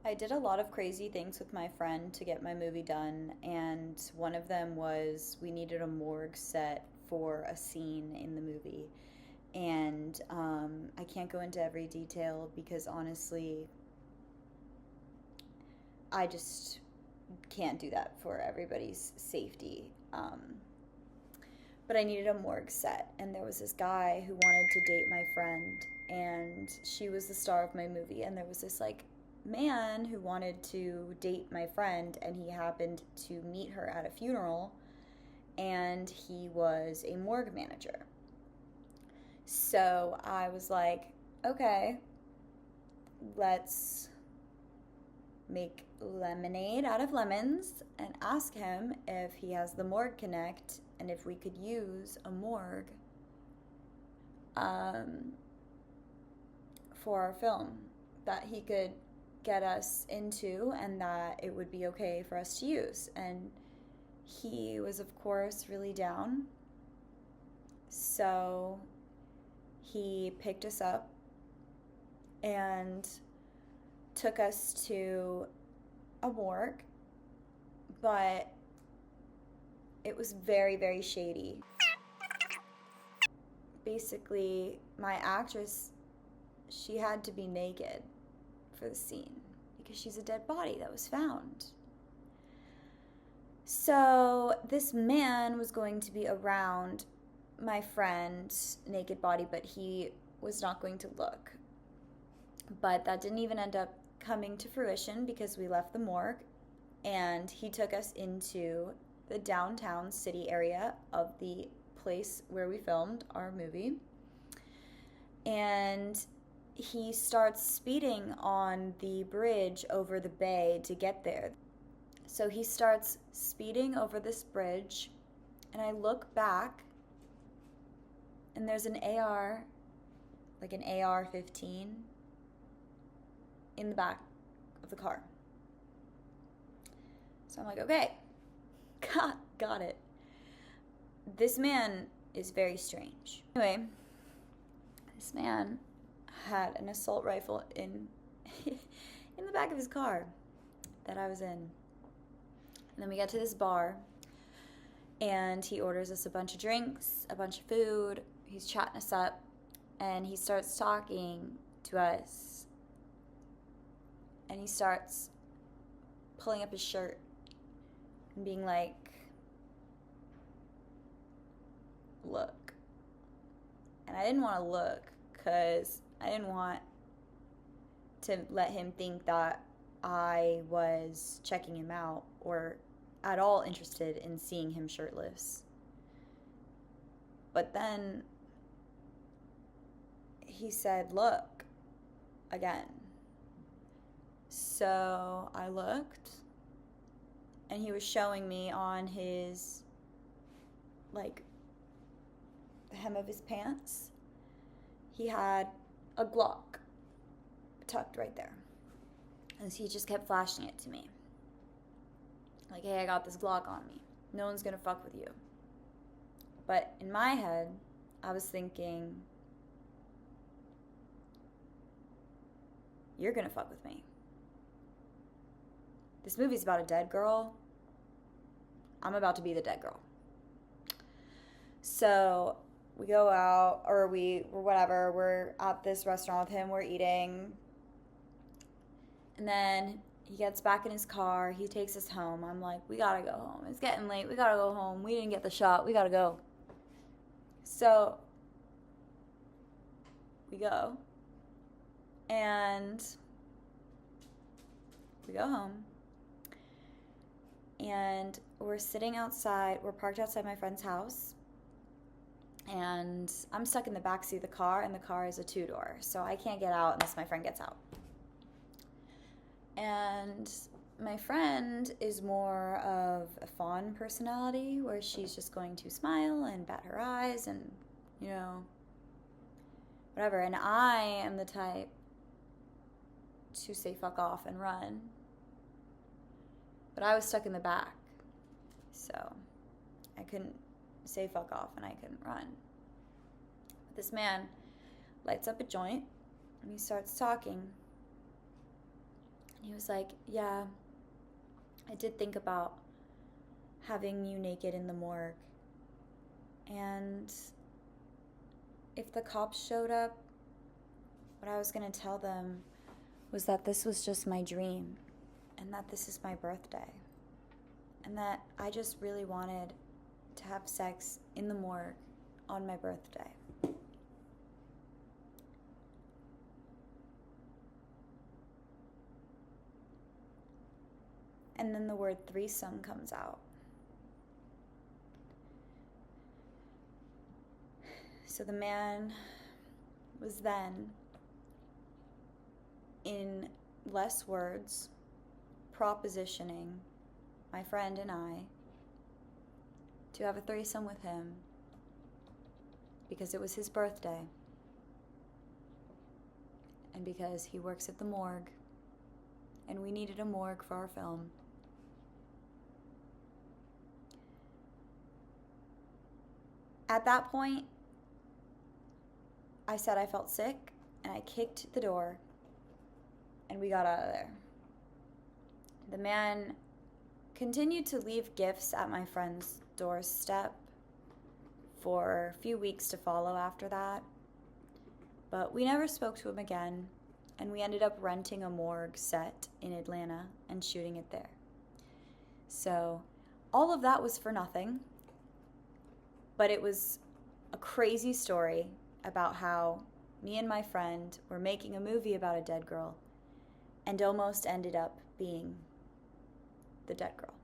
I did a lot of crazy things with my friend to get my movie done, and one of them was we needed a morgue set for a scene in the movie. And I can't go into every detail because honestly, I just can't do that for everybody's safety. But I needed a morgue set, and there was this guy who wanted to date my friend, and she was the star of my movie, and there was this like man who wanted to date my friend, and he happened to meet her at a funeral, and he was a morgue manager. So I was like, okay, let's make lemonade out of lemons and ask him if he has the morgue connect and if we could use a morgue um, for our film that he could get us into and that it would be okay for us to use. And he was, of course, really down. So he picked us up and took us to a morgue, but it was very, very shady. Basically, my actress, she had to be naked for the scene because she's a dead body that was found. So this man was going to be around my friend's naked body, but he was not going to look. But that didn't even end up coming to fruition because we left the morgue and he took us into the downtown city area of the place where we filmed our movie. And he starts speeding on the bridge over the bay to get there. So he starts speeding over this bridge, and I look back, and there's an AR, like an AR-15, in the back of the car. So I'm like, okay, got it. This man is very strange. Anyway, this man had an assault rifle in the back of his car that I was in. And then we get to this bar, and he orders us a bunch of drinks, a bunch of food. He's chatting us up, and he starts talking to us. And he starts pulling up his shirt and being like, look. And I didn't want to look because I didn't want to let him think that I was checking him out or at all interested in seeing him shirtless. But then he said, look, again. So I looked, and he was showing me on his, like, the hem of his pants. He had a Glock tucked right there. And he just kept flashing it to me. Like, hey, I got this Glock on me. No one's gonna fuck with you. But in my head, I was thinking, you're gonna fuck with me. This movie's about a dead girl. I'm about to be the dead girl. So we go out, or whatever, we're at this restaurant with him, we're eating. And then he gets back in his car, he takes us home. I'm like, we gotta go home. It's getting late, we gotta go home. We didn't get the shot, we gotta go. So we go. And we go home. And we're sitting outside, we're parked outside my friend's house. And I'm stuck in the backseat of the car, and the car is a 2-door. So I can't get out unless my friend gets out. And my friend is more of a fawn personality, where she's just going to smile and bat her eyes and, whatever. And I am the type to say fuck off and run. But I was stuck in the back, so I couldn't say fuck off and I couldn't run. But this man lights up a joint and he starts talking. He was like, yeah, I did think about having you naked in the morgue. And if the cops showed up, what I was going to tell them was that this was just my dream and that this is my birthday. And that I just really wanted to have sex in the morgue on my birthday. And then the word threesome comes out. So the man was then, in less words, propositioning my friend and I to have a threesome with him because it was his birthday and because he works at the morgue and we needed a morgue for our film. At that point, I said I felt sick, and I kicked the door, and we got out of there. The man continued to leave gifts at my friend's doorstep for a few weeks to follow after that, but we never spoke to him again, and we ended up renting a morgue set in Atlanta and shooting it there. So all of that was for nothing, but it was a crazy story about how me and my friend were making a movie about a dead girl and almost ended up being the dead girl.